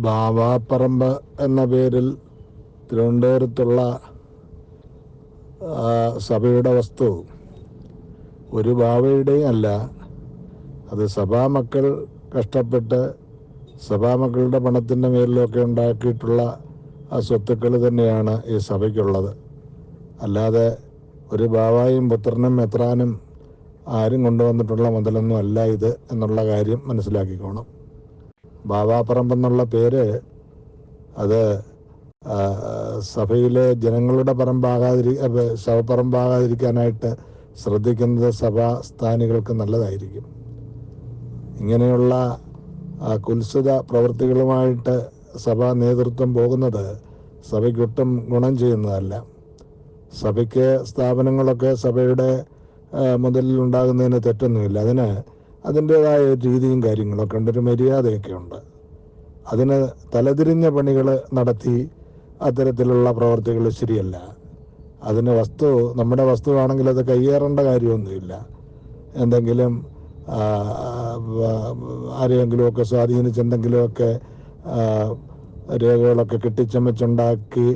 ബാവാപ്പറമ്പ് എന്ന പേരിൽ തിരുവനന്തപുരത്തുള്ള സഭയുടെ വസ്തു ഒരു ബാവയുടെയും അല്ല. അത് സഭാമക്കൾ കഷ്ടപ്പെട്ട് സഭാമക്കളുടെ പണത്തിൻ്റെ മേലിലൊക്കെ ഉണ്ടാക്കിയിട്ടുള്ള ആ സ്വത്തുക്കൾ തന്നെയാണ് ഈ സഭയ്ക്കുള്ളത്. അല്ലാതെ ഒരു ബാവായും പുത്രനും മെത്രാനും ആരും കൊണ്ടുവന്നിട്ടുള്ള മുതലൊന്നും അല്ല ഇത് എന്നുള്ള കാര്യം മനസ്സിലാക്കിക്കോണം. ബാവാപ്പറമ്പെന്നുള്ള പേര് അത് സഭയിലെ ജനങ്ങളുടെ ശവപ്പറമ്പാകാതിരിക്കാനായിട്ട് ശ്രദ്ധിക്കുന്നത് സഭാ സ്ഥാനികൾക്ക് നല്ലതായിരിക്കും. ഇങ്ങനെയുള്ള കുത്സിത പ്രവൃത്തികളുമായിട്ട് സഭാ നേതൃത്വം പോകുന്നത് സഭയ്ക്കൊട്ടും ഗുണം ചെയ്യുന്നതല്ല. സഭയ്ക്ക് സ്ഥാപനങ്ങളൊക്കെ സഭയുടെ മുതലിൽ ഉണ്ടാകുന്നതിന് തെറ്റൊന്നുമില്ല. അതിന് അതിൻ്റേതായ രീതിയും കാര്യങ്ങളൊക്കെ ഉണ്ട്, ഒരു മര്യാദയൊക്കെ ഉണ്ട്. അതിന് തലതിരിഞ്ഞ പണികൾ നടത്തി അത്തരത്തിലുള്ള പ്രവർത്തികൾ ശരിയല്ല. അതിന് നമ്മുടെ വസ്തുവാണെങ്കിൽ അത് കയ്യേറേണ്ട കാര്യമൊന്നുമില്ല. എന്തെങ്കിലും ആരെയെങ്കിലുമൊക്കെ സ്വാധീനിച്ചെന്തെങ്കിലുമൊക്കെ രേഖകളൊക്കെ കെട്ടിച്ചമച്ചുണ്ടാക്കി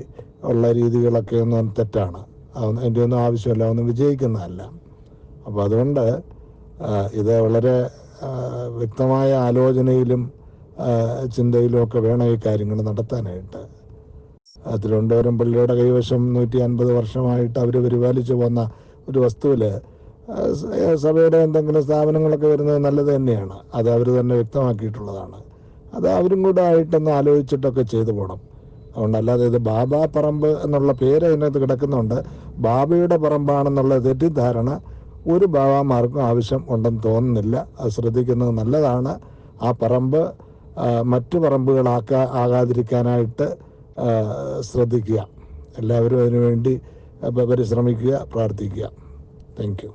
ഉള്ള രീതികളൊക്കെ ഒന്നും തെറ്റാണ്. അതിൻ്റെ ഒന്നും ആവശ്യമില്ല, ഒന്നും വിജയിക്കുന്നതല്ല. അപ്പോൾ അതുകൊണ്ട് ഇത് വളരെ വ്യക്തമായ ആലോചനയിലും ചിന്തയിലും ഒക്കെ വേണം ഈ കാര്യങ്ങൾ നടത്താനായിട്ട്. തിരുവനന്തപുരം പള്ളിയുടെ കൈവശം 150 വർഷമായിട്ട് അവർ പരിപാലിച്ചു പോന്ന ഒരു വസ്തുവിൽ സഭയുടെ എന്തെങ്കിലും സ്ഥാപനങ്ങളൊക്കെ വരുന്നത് നല്ലത് തന്നെയാണ്. അത് അവർ തന്നെ വ്യക്തമാക്കിയിട്ടുള്ളതാണ്. അത് അവരും കൂടെ ആയിട്ടൊന്ന് ആലോചിച്ചിട്ടൊക്കെ ചെയ്തു പോകണം. അതുകൊണ്ടല്ലാതെ ഇത് ബാബാ പറമ്പ് എന്നുള്ള പേര് അതിനകത്ത് കിടക്കുന്നുണ്ട്. ബാബയുടെ പറമ്പാണെന്നുള്ള തെറ്റിദ്ധാരണ ഒരു ബാബാമാർക്കും ആവശ്യം ഉണ്ടെന്ന് തോന്നുന്നില്ല. അത് ശ്രദ്ധിക്കുന്നത് നല്ലതാണ്. ആ പറമ്പ് മറ്റു പറമ്പുകളാകാതിരിക്കാനായിട്ട് ശ്രദ്ധിക്കുക. എല്ലാവരും അതിനുവേണ്ടി പരിശ്രമിക്കുക, പ്രാർത്ഥിക്കുക. Thank you.